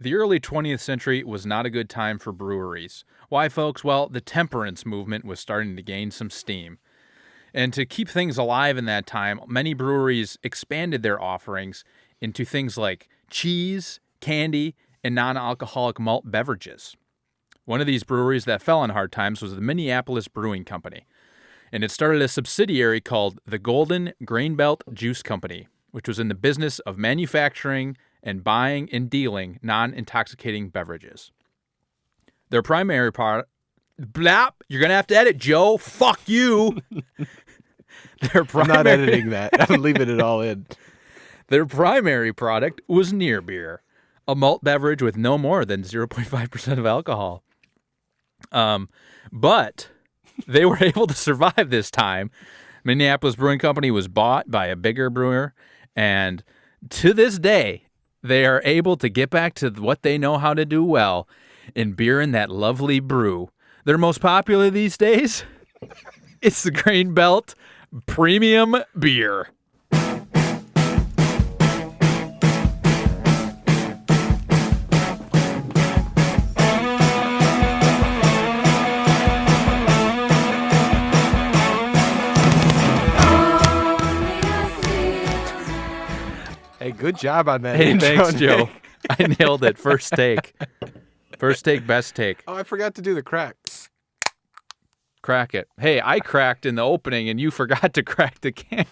The early 20th century was not a good time for breweries. Why, folks? Well, the temperance movement was starting to gain some steam. And to keep things alive in that time, many breweries expanded their offerings into things like cheese, candy, and non-alcoholic malt beverages. One of these breweries that fell on hard times was the Minneapolis Brewing Company. And it started a subsidiary called the Golden Grain Belt Juice Company, which was in the business of manufacturing and buying and dealing non-intoxicating beverages. Their primary product... Blap! You're going to have to edit, Joe. Fuck you! I'm not editing that. I'm leaving it all in. Their primary product was near beer, a malt beverage with no more than 0.5% of alcohol. But they were able to survive this time. Minneapolis Brewing Company was bought by a bigger brewer, and to this day, they are able to get back to what they know how to do well in beer and that lovely brew. Their most popular these days, it's the Grain Belt Premium Beer. Hey, good job on that. Hey, thanks, Joe. I nailed it. First take. First take, best take. Oh, I forgot to do the crack. Crack it. Hey, I cracked in the opening, and you forgot to crack the can.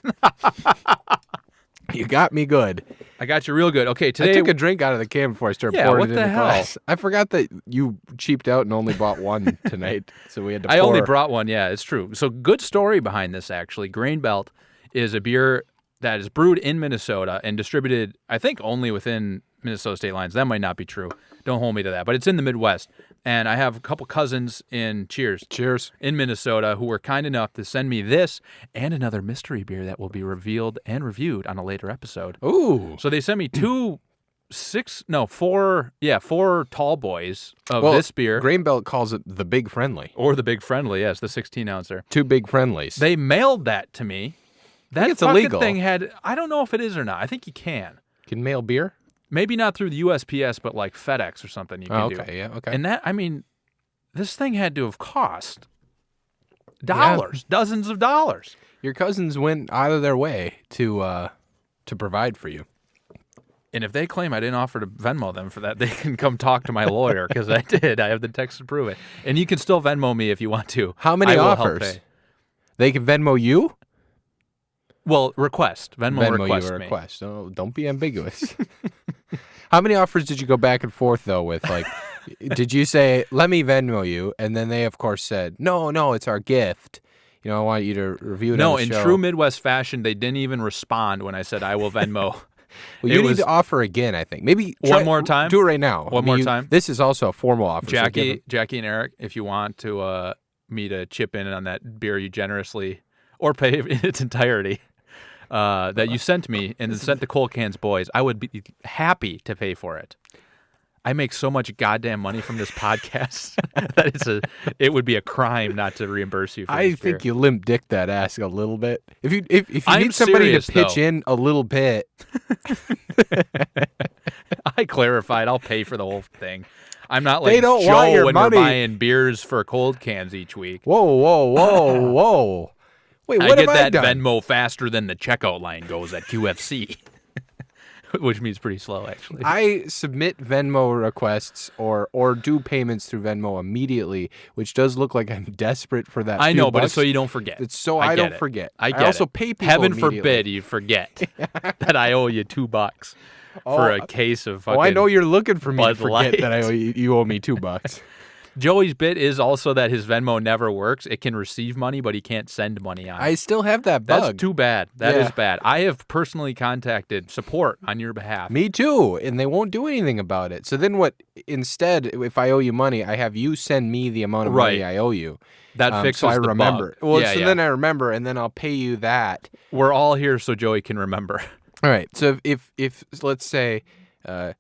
You got me good. I got you real good. Okay, today... I took a drink out of the can before I started pouring it in the glass. I forgot that you cheaped out and only bought one tonight, so we had to pour. I only brought one, yeah, it's true. So good story behind this, actually. Grain Belt is a beer that is brewed in Minnesota and distributed, I think, only within Minnesota state lines. That might not be true. Don't hold me to that. But it's in the Midwest. And I have a couple cousins in Cheers in Minnesota who were kind enough to send me this and another mystery beer that will be revealed and reviewed on a later episode. Ooh. So they sent me four tall boys of this beer. Grain Belt calls it the Big Friendly. Or the Big Friendly, yes, the 16-ouncer. 2 Big Friendlies. They mailed that to me. That it's fucking illegal. thing had, I don't know if it is or not. I think you can. Can mail beer? Maybe not through the USPS, but like FedEx or something you can do. Yeah, okay. And that, I mean, this thing had to have cost dollars, dozens of dollars. Your cousins went out of their way to provide for you. And if they claim I didn't offer to Venmo them for that, they can come talk to my lawyer, because I did. I have the text to prove it. And you can still Venmo me if you want to. How many I will offers? help pay. They can Venmo you? Well, request. Venmo request you a me. request. Oh, don't be ambiguous. How many offers did you go back and forth, though, with? Like, did you say, let me Venmo you? And then they, of course, said, no, it's our gift. You know, I want you to review it on the show. No, in true Midwest fashion, they didn't even respond when I said, I will Venmo. Well, you need to offer again, I think. Maybe one more time? Do it right now. One more time? This is also a formal offer. Jackie and Eric, if you want to me to chip in on that beer you generously, or pay in its entirety, that you sent me and sent the Cold Cans boys, I would be happy to pay for it. I make so much goddamn money from this podcast that it would be a crime not to reimburse you for I this think beer. you limp dick that ass a little bit. If you need somebody serious, to pitch though. in a little bit. I clarified. I'll pay for the whole thing. I'm not like They don't Joe want your when money. we're buying beers for Cold Cans each week. Whoa. Wait, I what get have I that done? Venmo faster than the checkout line goes at QFC, which means pretty slow, actually. I submit Venmo requests or do payments through Venmo immediately, which does look like I'm desperate for that. I few know, but bucks. it's so you don't forget. It's so I I get don't it. forget. I get also it. pay people Heaven immediately. forbid you forget that I owe you $2 for a case of fucking I know you're looking for me to Bud forget Light. that you owe me $2. Joey's bit is also that his Venmo never works. It can receive money, but he can't send money on it. I still have that bug. That's too bad. That is Yeah. bad. I have personally contacted support on your behalf. Me too, and they won't do anything about it. So then what, instead, if I owe you money, I have you send me the amount of money I owe you. That fixes so I the remember. bug. Well, Yeah, so yeah. then I remember, and then I'll pay you that. We're all here so Joey can remember. All right. So if let's say I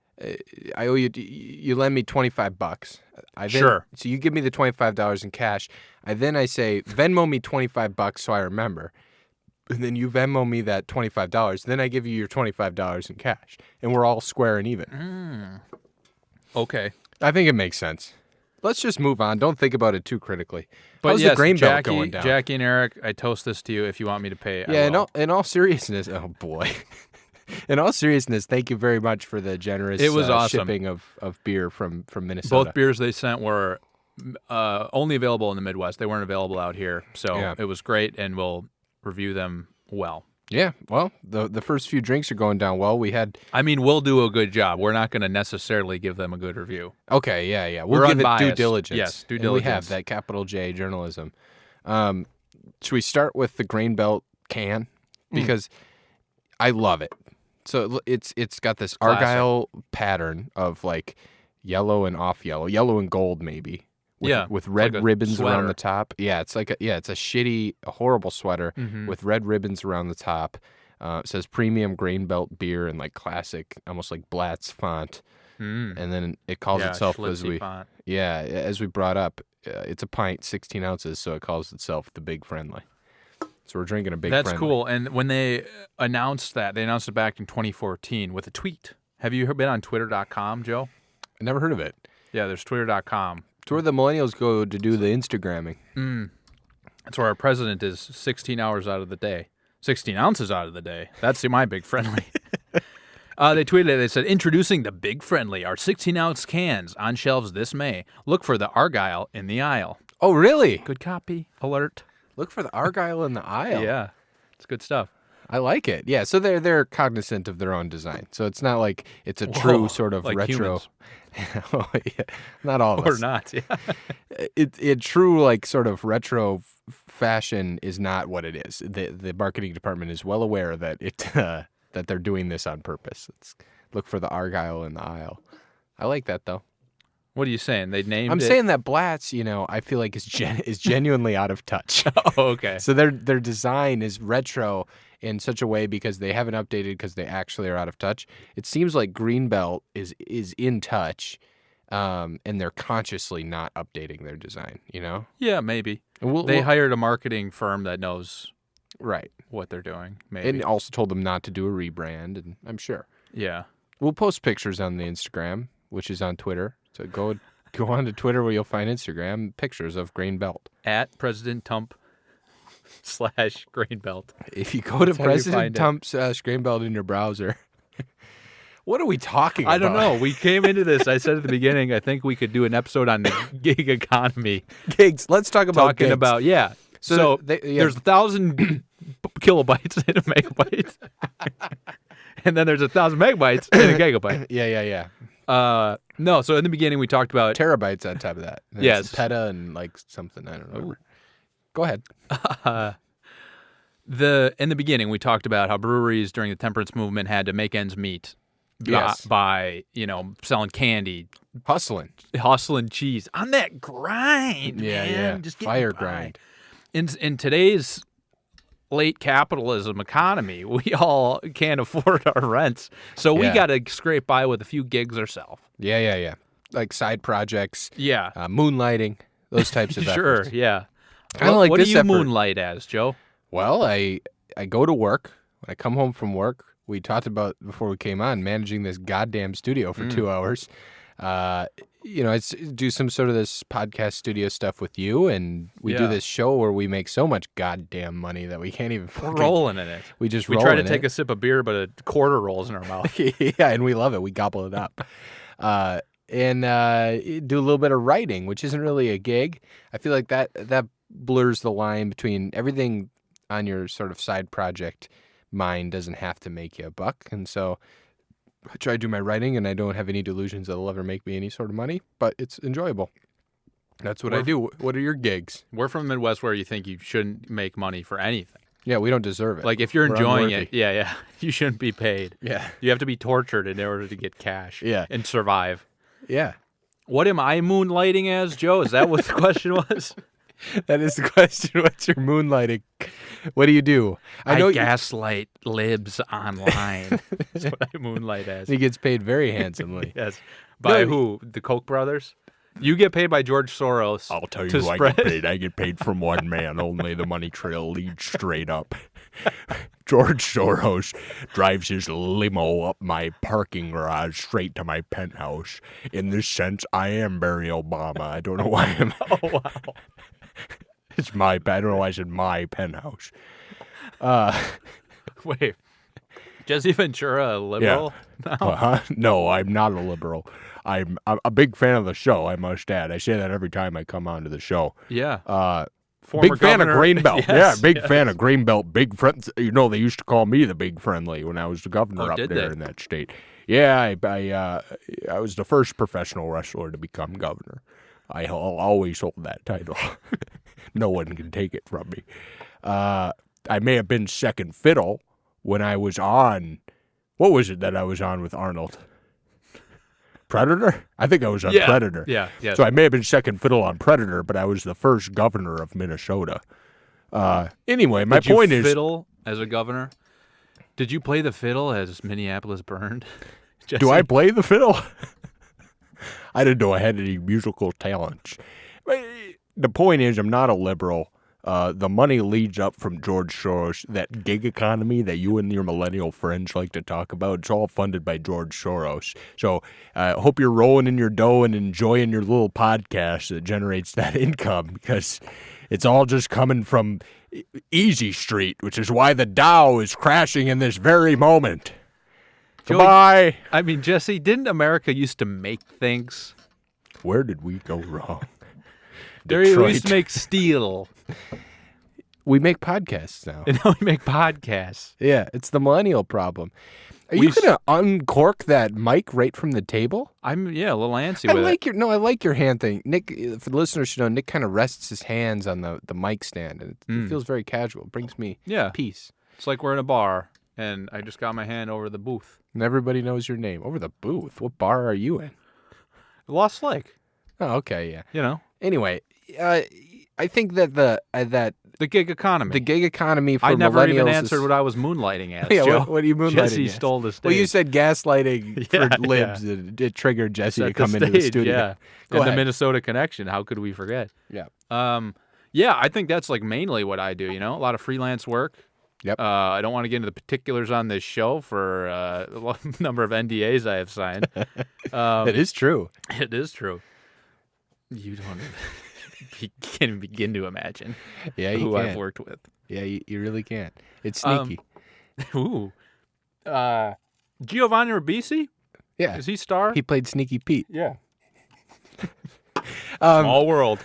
owe you lend me $25. Sure. So you give me the $25 in cash. I say Venmo me $25 so I remember. And then you Venmo me that $25. Then I give you your $25 in cash, and we're all square and even. Okay. I think it makes sense. Let's just move on. Don't think about it too critically. But How's yes, the grain belt Jackie, going down? Jackie and Eric, I toast this to you. If you want me to pay, I Yeah, will. in all seriousness, oh boy. In all seriousness, thank you very much for the generous It was awesome. shipping of beer from Minnesota. Both beers they sent were only available in the Midwest. They weren't available out here. So Yeah. it was great, and we'll review them well. Yeah, well, the first few drinks are going down well. We had I mean, we'll do a good job. We're not going to necessarily give them a good review. okay, yeah. We're We'll give it due unbiased. diligence. Yes, due And diligence. we have that capital J journalism. Should we start with the grain belt can because I love it. So it's got this Classic. Argyle pattern of like yellow and off yellow and gold maybe. With red like a ribbons around sweater. the top. Yeah, it's like a horrible sweater Mm-hmm. with red ribbons around the top. It says premium grain belt beer in like classic, almost like Blatz font. And then it calls itself as we brought up, it's a pint, 16 ounces, so it calls itself the Big Friendly. So we're drinking a Big Friendly. That's cool. And when they announced that, they announced it back in 2014 with a tweet. Have you been on Twitter.com, Joe? I never heard of it. Yeah, there's Twitter.com. It's where the millennials go to do the Instagramming. That's where our president is 16 hours out of the day. 16 ounces out of the day. That's my Big Friendly. They tweeted it. They said, introducing the Big Friendly, our 16-ounce cans on shelves this May. Look for the Argyle in the aisle. Oh, really? Good copy. Alert. Look for the Argyle in the aisle. Yeah. It's good stuff. I like it. Yeah, so they're cognizant of their own design. So it's not like it's a true sort of like retro. humans. Oh, yeah. Not all of Or us. not, yeah. It true like sort of retro fashion is not what it is. The marketing department is well aware that that they're doing this on purpose. Look for the Argyle in the aisle. I like that though. What are you saying? They named I'm it? saying that Blatz, I feel like is genuinely out of touch. Oh, okay. So their design is retro in such a way because they haven't updated because they actually are out of touch. It seems like Greenbelt is in touch, and they're consciously not updating their design. Yeah, maybe. And They hired a marketing firm that knows right, what they're doing, maybe. and also told them not to do a rebrand. And I'm sure Yeah. we'll post pictures on the Instagram, which is on Twitter. So go on to Twitter where you'll find Instagram pictures of Greenbelt. At President Tump /Grainbelt. If you go to That's how you President find it. Tump Greenbelt in your browser, what are we talking about? I don't know. We came into this. I said at the beginning, I think we could do an episode on the gig economy. Gigs. Let's talk about Talking gigs. about, yeah. So there's 1,000 kilobytes in a megabyte. And then there's 1,000 megabytes in a gigabyte. Yeah. No, so in the beginning we talked about Terabytes on top of that. And Yes. it's peta and like something. I don't know. Go ahead. in the beginning we talked about how breweries during the temperance movement had to make ends meet Yes. by selling candy, Hustling. hustling cheese on that grind. Yeah, man. yeah. Just getting Fire by. grind. In today's late capitalism economy, we all can't afford our rents, so we Yeah. got to scrape by with a few gigs ourselves. Yeah. Like side projects, Yeah, moonlighting, those types of sure. efforts. Yeah. Kinda like what this do you effort. moonlight as, Joe? Well, I go to work. When I come home from work, we talked about before we came on managing this goddamn studio for 2 hours. I do some sort of this podcast studio stuff with you, and we do Yeah. this show where we make so much goddamn money that we can't even We're fucking. rolling in it. We just We roll try to in take it. a sip of beer, but a quarter rolls in our mouth. Yeah, and we love it. We gobble it up. And do a little bit of writing, which isn't really a gig. I feel like that blurs the line between everything on your sort of side project mind doesn't have to make you a buck. And so I try to do my writing, and I don't have any delusions that it'll ever make me any sort of money, but it's enjoyable. That's what I do. What are your gigs? We're from the Midwest where you think you shouldn't make money for anything. Yeah, we don't deserve it. Like if you're We're enjoying unworthy. it, yeah, you shouldn't be paid. Yeah. You have to be tortured in order to get cash. Yeah. And survive. Yeah. What am I moonlighting as, Joe? Is that what the question was? That is the question. What's your moonlighting? What do you do? I gaslight libs online. That's what I moonlight as. He gets paid very handsomely. Yes. By No, who? The Koch brothers? You get paid by George Soros. I'll tell you to who spread. I get paid. I get paid from one man only. The money trail leads straight up. George Soros drives his limo up my parking garage straight to my penthouse. In this sense, I am Barry Obama. I don't know why I'm... Oh, wow. It's my... I don't know why I said my penthouse. Wait. Jesse Ventura a liberal? No. No, I'm not a liberal. I'm a big fan of the show, I must add. I say that every time I come onto the show. Yeah. Big fan of Greenbelt. Yes, Big fan of Greenbelt. Big friends. You know, they used to call me the Big Friendly when I was the governor up did there they? in that state. Yeah, I was the first professional wrestler to become governor. I'll always hold that title. No one can take it from me. I may have been second fiddle when I was on. What was it that I was on with Arnold? Predator? I think I was on Predator. Yeah. So I may have been second fiddle on Predator, but I was the first governor of Minnesota. Anyway, my point is... Did you fiddle as a governor? Did you play the fiddle as Minneapolis burned? Jesse? Do I play the fiddle? I didn't know I had any musical talents. The point is, I'm not a liberal. The money leads up from George Soros. That gig economy that you and your millennial friends like to talk about, it's all funded by George Soros. So I hope you're rolling in your dough and enjoying your little podcast that generates that income, because it's all just coming from Easy Street, which is why the Dow is crashing in this very moment. Goodbye. I mean, Jesse, didn't America used to make things? Where did we go wrong? We used to make steel. We make podcasts now. And now we make podcasts. Yeah, it's the millennial problem. Are you going to uncork that mic right from the table? I'm a little antsy with it. I like your hand thing. Nick, for the listeners should know, Nick kind of rests his hands on the mic stand, and it feels very casual. It brings me peace. It's like we're in a bar, and I just got my hand over the booth. And everybody knows your name. Over the booth? What bar are you in? Lost Lake. Oh, okay, yeah. You know. Anyway, I think that the gig economy. The gig economy for I never even millennials answered what I was moonlighting as. Yeah, Joe. what are you moonlighting Jesse as? stole the stage. Well, you said gaslighting for libs, and it triggered Jesse to come into the studio. Yeah, and the Minnesota connection. How could we forget? Yeah. I think that's like mainly what I do. You know, a lot of freelance work. Yep. I don't want to get into the particulars on this show for a number of NDAs I have signed. It is true. It is true. You don't even can begin to imagine who I've worked with. Yeah, you really can't. It's sneaky. Giovanni Ribisi? Yeah. Is he star? He played Sneaky Pete. Yeah. Small world.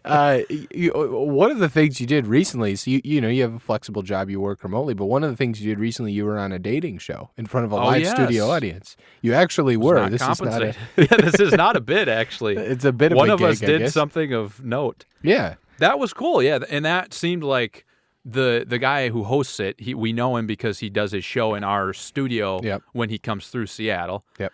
One of the things you did recently, so you have a flexible job, you work remotely, but one of the things you did recently, you were on a dating show in front of a live studio audience. You actually were. This is not this is not a bit, actually. It's a bit of one a of gig, us did something of note. Yeah. That was cool, yeah. And that seemed like the guy who hosts it, we know him because he does his show in our studio when he comes through Seattle. Yep.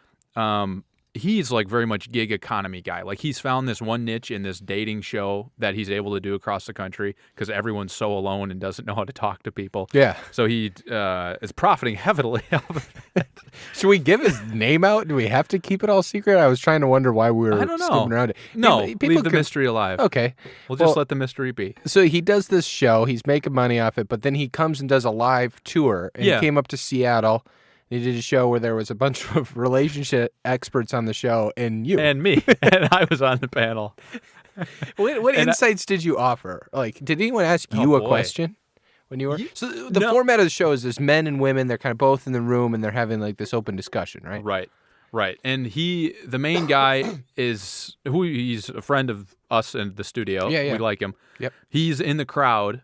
He's like very much gig economy guy. Like he's found this one niche in this dating show that he's able to do across the country because everyone's so alone and doesn't know how to talk to people. Yeah. So he is profiting heavily off of it. Should we give his name out? Do we have to keep it all secret? I was trying to wonder why we were skipping around it. No, leave the mystery alive. Okay. We'll just let the mystery be. So he does this show. He's making money off it, but then he comes and does a live tour. And he came up to Seattle. He did a show where there was a bunch of relationship experts on the show, and you. And me. And I was on the panel. What insights did you offer? Like, did anyone ask you a question when you were? So the format of the show is there's men and women. They're kind of both in the room, and they're having like this open discussion, right? Right. And the main guy he's a friend of us in the studio. Yeah. We like him. Yep. He's in the crowd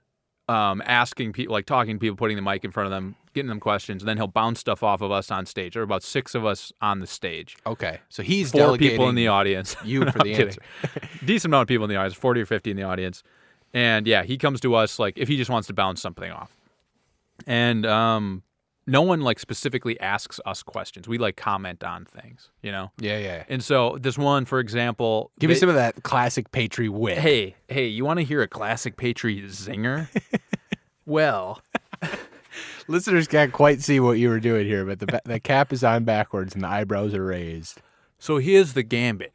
asking people, like talking to people, putting the mic in front of them, getting them questions, and then he'll bounce stuff off of us on stage. There are about 6 of us on the stage. Okay. So he's 4 people in the audience. You for the answer. Decent amount of people in the audience, 40 or 50 in the audience. And he comes to us like if he just wants to bounce something off. And no one like specifically asks us questions. We like comment on things, you know? Yeah. And so this one, for example, give me some of that classic Patri wit. Hey, you want to hear a classic Patri zinger? Well, listeners can't quite see what you were doing here, but the cap is on backwards and the eyebrows are raised. So here's the gambit.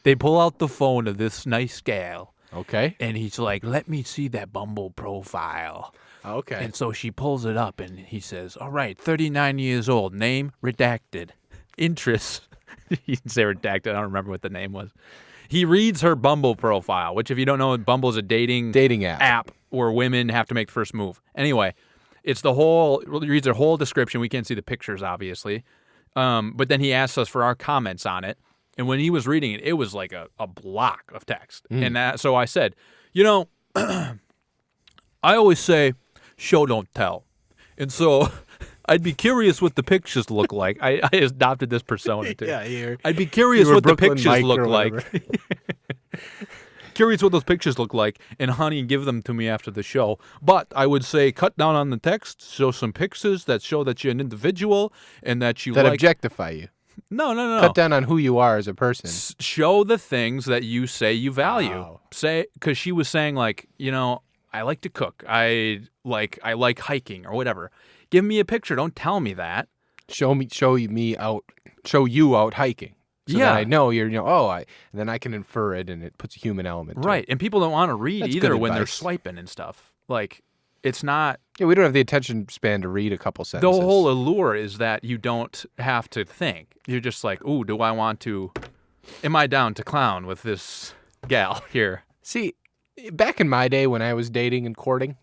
They pull out the phone of this nice gal. Okay. And he's like, let me see that Bumble profile. Okay. And so she pulls it up, and he says, all right, 39 years old, name redacted, interests. He didn't say redacted. I don't remember what the name was. He reads her Bumble profile, which if you don't know, Bumble is a dating app where women have to make the first move. Anyway, he reads her whole description. We can't see the pictures, obviously. But then he asks us for our comments on it. And when he was reading it, it was like a block of text. And so I said, I always say, show don't tell. And so I'd be curious what the pictures look like. I adopted this persona too. Yeah, I'd be curious what Brooklyn the pictures Mike look or like. Curious what those pictures look like, and honey, give them to me after the show. But I would say cut down on the text, show some pictures that show that you're an individual and that you objectify you. No. Cut down on who you are as a person. Show the things that you say you value. Wow. Because she was saying like, I like to cook. I like hiking or whatever. Give me a picture. Don't tell me that. Show you out hiking. So that I know you're, and then I can infer it, and it puts a human element to right. it. And people don't want to read That's either good when they're advice. swiping and stuff. Like, it's not. Yeah, we don't have the attention span to read a couple The sentences. whole allure is that you don't have to think. You're just like, ooh, am I down to clown with this gal here? See, back in my day when I was dating and courting,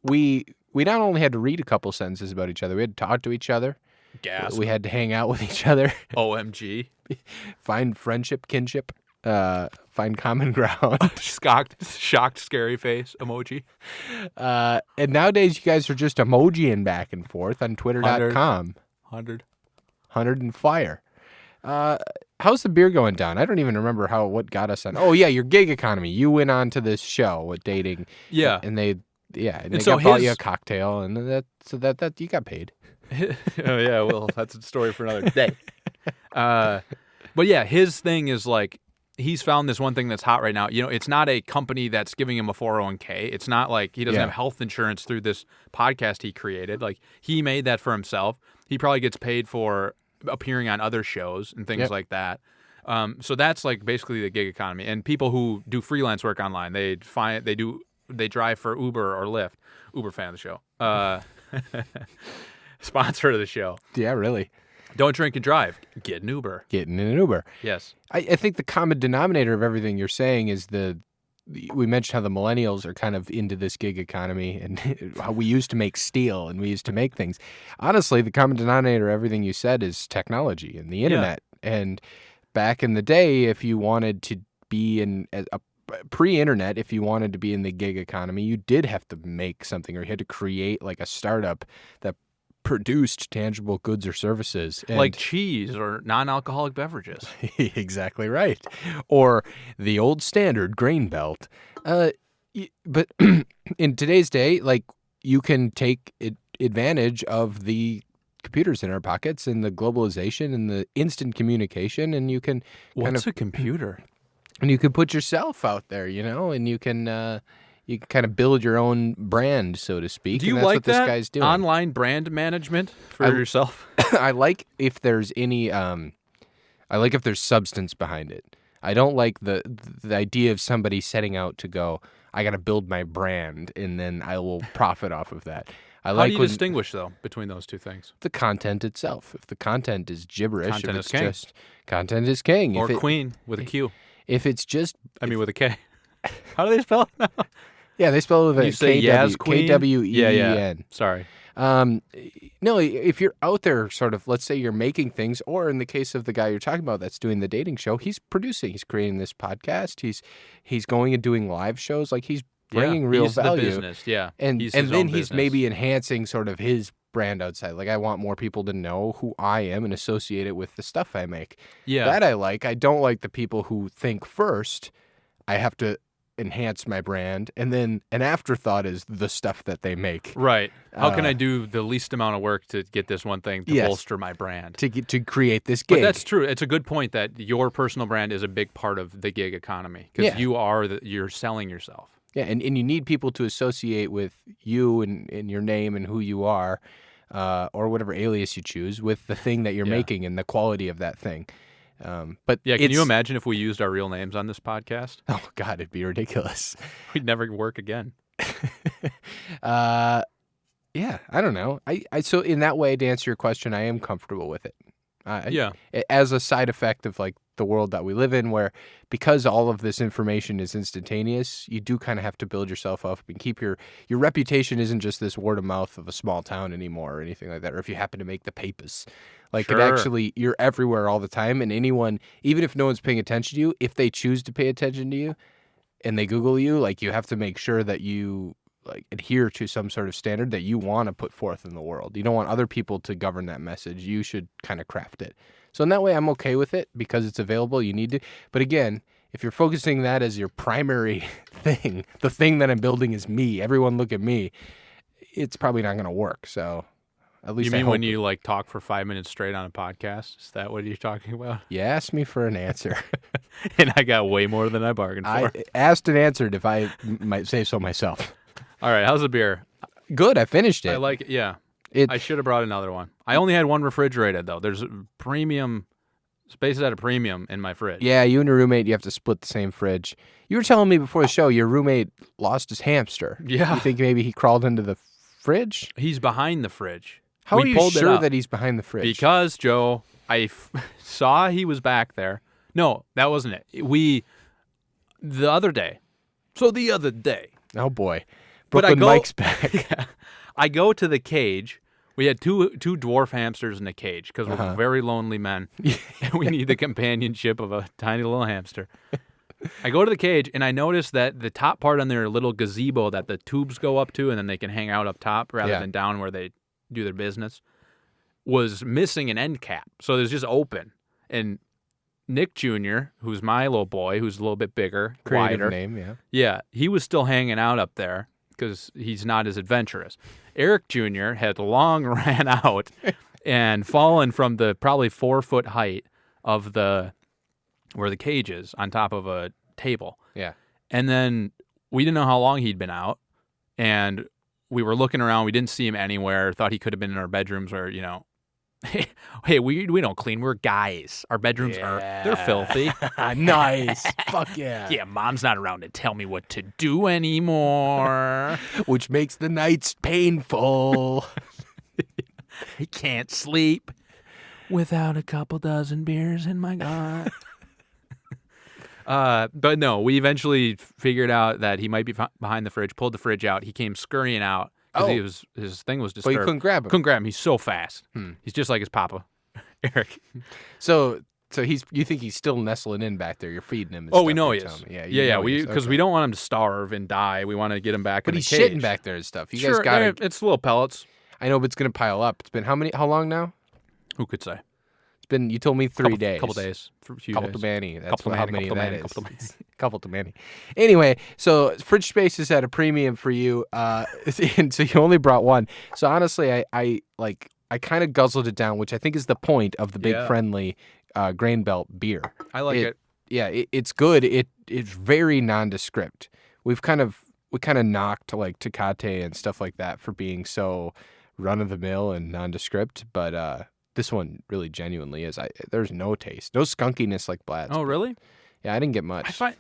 we not only had to read a couple sentences about each other, we had to talk to each other. Gasp. We had to hang out with each other. OMG. Find friendship, kinship, find common ground. Shocked, scary face emoji. And nowadays, you guys are just emojiing back and forth on Twitter.com. 100 and fire. How's the beer going down? I don't even remember what got us on. Oh, yeah, your gig economy. You went on to this show with dating. Yeah. And they so bought you a cocktail, and that you got paid. Oh, yeah, well, that's a story for another day. But yeah, his thing is like, he's found this one thing that's hot right now. It's not a company that's giving him a 401k. It's not like he doesn't have health insurance through this podcast he created. Like, he made that for himself. He probably gets paid for appearing on other shows and things like that. So that's like basically the gig economy. And people who do freelance work online, they drive for Uber or Lyft. Uber fan of the show. Sponsor of the show. Yeah, really. Don't drink and drive. Get an Uber. Getting in an Uber. Yes. I think the common denominator of everything you're saying is we mentioned how the millennials are kind of into this gig economy and how we used to make steel and we used to make things. Honestly, the common denominator of everything you said is technology and the internet. Yeah. And back in the day, if you wanted to be in a pre-internet, if you wanted to be in the gig economy, you did have to make something, or you had to create like a startup that produced tangible goods or services. Like cheese or non-alcoholic beverages. Exactly right. Or the old standard grain belt. But in today's day, like, you can take advantage of the computers in our pockets and the globalization and the instant communication, and you can What's a computer? And you can put yourself out there, and you can kind of build your own brand, so to speak. Do you and that's like what this that guy's doing. Online brand management for yourself? I like if there's any. I like if there's substance behind it. I don't like the idea of somebody setting out to go, I got to build my brand and then I will profit off of that. How do you distinguish, though, between those two things? The content itself. If the content is gibberish, content if it's is king. just content is king. Or queen with a Q. If it's just, with a K. How do they spell it? Yeah, they spell it with a Kween. Yeah. Sorry. No, if you're out there sort of, let's say you're making things, or in the case of the guy you're talking about that's doing the dating show, he's producing, he's creating this podcast, he's going and doing live shows, like he's bringing real value. The business, yeah. And then he's maybe enhancing sort of his brand outside. Like, I want more people to know who I am and associate it with the stuff I make. Yeah. That I like. I don't like the people who think first, I have to enhance my brand, and then an afterthought is the stuff that they make. Right. How can I do the least amount of work to get this one thing to bolster my brand? To create this gig. But that's true. It's a good point that your personal brand is a big part of the gig economy, because you're selling yourself. Yeah, and you need people to associate with you and your name and who you are, or whatever alias you choose, with the thing that you're making and the quality of that thing. But can you imagine if we used our real names on this podcast? Oh God, it'd be ridiculous. We'd never work again. Yeah, I don't know. So in that way, to answer your question, I am comfortable with it. Yeah. As a side effect of like the world that we live in, where because all of this information is instantaneous, you do kind of have to build yourself up and keep your reputation isn't just this word of mouth of a small town anymore or anything like that. Or if you happen to make the papers, like Sure. it actually you're everywhere all the time, and anyone, even if no one's paying attention to you, if they choose to pay attention to you and they Google you, like you have to make sure that you like adhere to some sort of standard that you want to put forth in the world. You don't want other people to govern that message. You should kind of craft it. So in that way, I'm okay with it because it's available. You need to. But again, if you're focusing that as your primary thing, the thing that I'm building is me. Everyone look at me. It's probably not going to work. So at least You I mean hope when you like talk for 5 minutes straight on a podcast? Is that what you're talking about? you asked me for an answer. And I got way more than I bargained for. I asked and answered if I might say so myself. All right, how's the beer? Good. I finished it. I like it. Yeah. It- I should have brought another one. I only had one refrigerated, though. There's premium space at a premium in my fridge. Yeah, you and your roommate, you have to split the same fridge. You were telling me before the show your roommate lost his hamster. Yeah. You think maybe he crawled into the fridge? He's behind the fridge. How We are you pulled it sure up. that he's behind the fridge? Because, Joe, I saw he was back there. No, that wasn't it. The other day. Oh, boy. But I Brooklyn go- Mike's back. I go to the cage. We had two dwarf hamsters in a cage because we're very lonely men. And we need the companionship of a tiny little hamster. I go to the cage, and I notice that the top part on their little gazebo that the tubes go up to, and then they can hang out up top rather than down where they do their business, was missing an end cap. So it was just open. And Nick Jr., who's my little boy, who's a little bit bigger, Creative wider. name, yeah. Yeah, he was still hanging out up there because he's not as adventurous. Eric Jr. had long ran out and fallen from the probably 4-foot height of where the cage is on top of a table. Yeah. And then we didn't know how long he'd been out, and we were looking around. We didn't see him anywhere. Thought he could have been in our bedrooms where, hey, we don't clean. We're guys. Our bedrooms they're filthy. Nice. Fuck yeah. Yeah, mom's not around to tell me what to do anymore. Which makes the nights painful. I can't sleep without a couple dozen beers in my gut. But no, we eventually figured out that he might be behind the fridge, pulled the fridge out. He came scurrying out because his thing was But disturbed. you couldn't grab him. Couldn't grab him. He's so fast. He's just like his papa, Eric. So you think he's still nestling in back there? You're feeding him. And Oh, stuff, we know you're he is. telling me. Yeah, know he is. because Okay. we don't want him to starve and die. We want to get him back But in he's the cage. shitting back there and stuff. You Sure, guys got to. it's little pellets. I know, but it's gonna pile up. It's been how long now? Who could say? It's been. You told me 3 days. Couple days. Few Couple days. to many. That's Couple to how many, many that is. couple to many. Couple to many. Anyway, so fridge space is at a premium for you, and so you only brought one. So honestly, I kind of guzzled it down, which I think is the point of the Big Yeah. Friendly Grain Belt beer. I like it. Yeah, it's good. It's very nondescript. We kind of knocked like Tecate and stuff like that for being so run of the mill and nondescript, but this one really genuinely is. There's no taste, no skunkiness like Blad's. Oh, really? Yeah, I didn't get much. I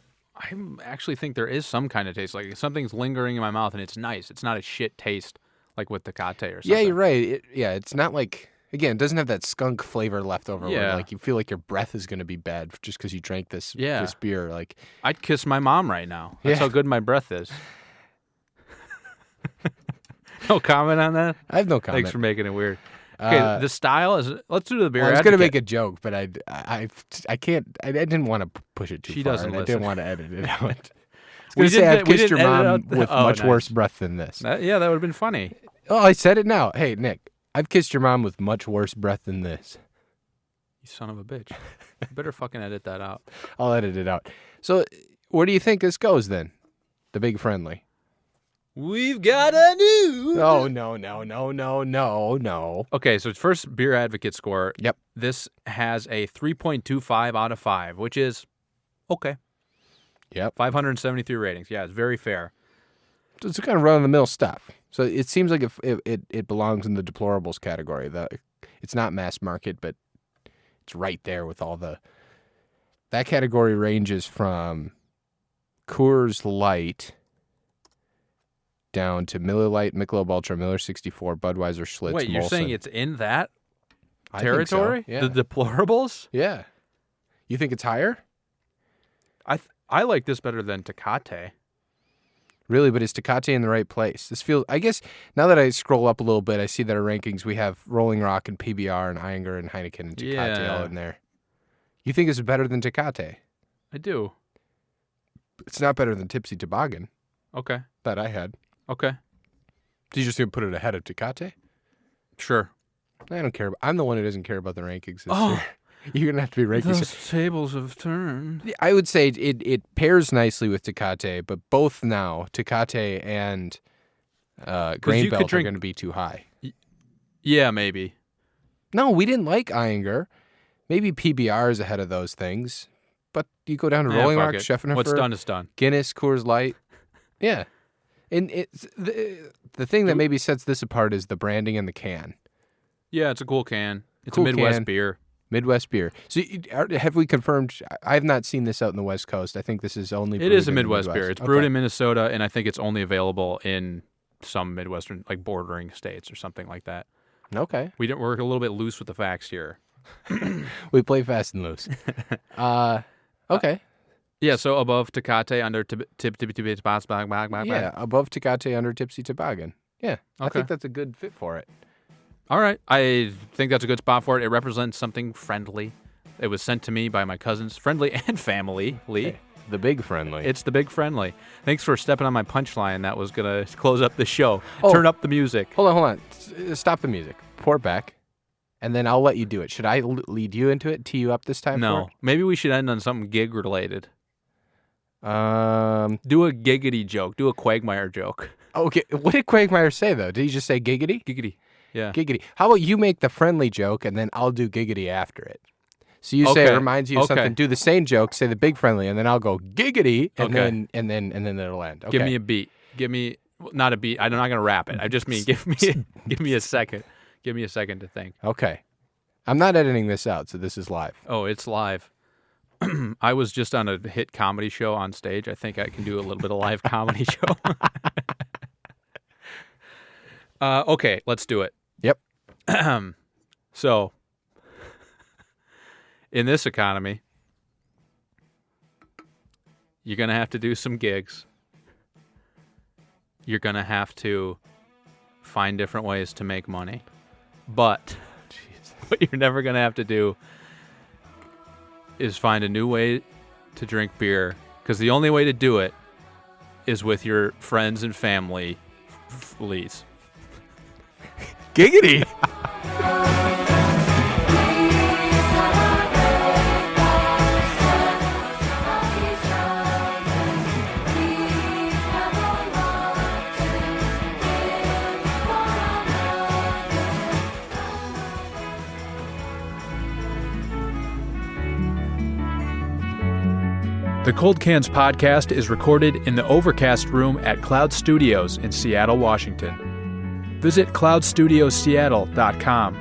actually think there is some kind of taste. Like something's lingering in my mouth, and it's nice. It's not a shit taste like with Tecate or something. Yeah, you're right. It's not like, again, it doesn't have that skunk flavor left over. Where, Yeah. like you feel like your breath is going to be bad just because you drank this beer. Like, I'd kiss my mom right now. That's Yeah. how good my breath is. No comment on that? I have no comment. Thanks for making it weird. Okay, the style is. Let's do the beer. Well, I was going to advocate. make a joke, but I can't. I didn't want to push it too She far. doesn't and I listen. didn't want to edit it out. I was We going to say didn't- I've we kissed your didn't edit mom out the- with oh, much nice. worse breath than this. That would have been funny. Oh, I said it now. Hey, Nick, I've kissed your mom with much worse breath than this. You son of a bitch. You better fucking edit that out. I'll edit it out. So, where do you think this goes then? The Big Friendly. We've got a new. Oh, no. Okay, so first beer advocate score. Yep. This has a 3.25 out of 5, which is okay. Yep. 573 ratings. Yeah, it's very fair. It's kind of run-of-the-mill stuff. So it seems like it belongs in the deplorables category. It's not mass market, but it's right there with all the... That category ranges from Coors Light down to Miller Lite, Michelob Ultra, Miller 64, Budweiser, Schlitz, Wait, you're Molson. saying it's in that I think so, territory? yeah. The deplorables? Yeah. You think it's higher? I like this better than Tecate. Really, but is Tecate in the right place? This feels, I guess, now that I scroll up a little bit, I see that our rankings, we have Rolling Rock and PBR and Iyengar and Heineken and Tecate all in there. You think this is better than Tecate? I do. It's not better than Tipsy Toboggan Okay. that I had. Okay. So you just going to put it ahead of Tecate? Sure. I don't care. I'm the one who doesn't care about the rankings this year. You're going to have to be ranking. Those tables have turned. I would say it pairs nicely with Tecate, but both now, Tecate and Grain Belt are going to be too high. Yeah, maybe. No, we didn't like Iyengar. Maybe PBR is ahead of those things. But you go down to Rolling Rock, Scheffenhofer. What's done is done. Guinness, Coors Light. Yeah. And it's the thing that maybe sets this apart is the branding and the can. Yeah, it's a cool can. It's Cool a Midwest can. beer. Midwest beer. So have we confirmed? I have not seen this out in the West Coast. I think this is only It is a Midwest beer. It's brewed Okay. in Minnesota, and I think it's only available in some Midwestern, like bordering states or something like that. Okay. We're a little bit loose with the facts here. We play fast and loose. Okay. Yeah, so above Tecate, under Yeah, above Tecate, under Tipsy Toboggan. Yeah, I think that's a good fit for it. All right. I think that's a good spot for it. It represents something friendly. It was sent to me by my cousins, friendly and family, Lee. Hey, the big friendly. It's the big friendly. Thanks for stepping on my punchline. That was going to close up the show. Oh. Turn up the music. Hold on. Stop the music. Pour it back, and then I'll let you do it. Should I lead you into it, tee you up this time? No. Maybe we should end on something gig related. For it? Do a giggity joke. Do a Quagmire joke. Okay. What did Quagmire say, though? Did he just say giggity? Giggity. Yeah. Giggity. How about you make the friendly joke, and then I'll do giggity after it? So you say it reminds you of something. Do the same joke, say the big friendly, and then I'll go giggity, and then it'll end. Okay. Give me a beat. Give me not a beat. I'm not gonna rap it. I just mean give me a second. Give me a second to think. Okay. I'm not editing this out, so this is live. Oh, it's live. I was just on a hit comedy show on stage. I think I can do a little bit of live comedy show. Okay, let's do it. Yep. So, in this economy, you're going to have to do some gigs. You're going to have to find different ways to make money. But what you're never going to have to do is find a new way to drink beer, because the only way to do it is with your friends and family, Lees. Giggity. The Cold Cans podcast is recorded in the Overcast Room at Cloud Studios in Seattle, Washington. Visit cloudstudiosseattle.com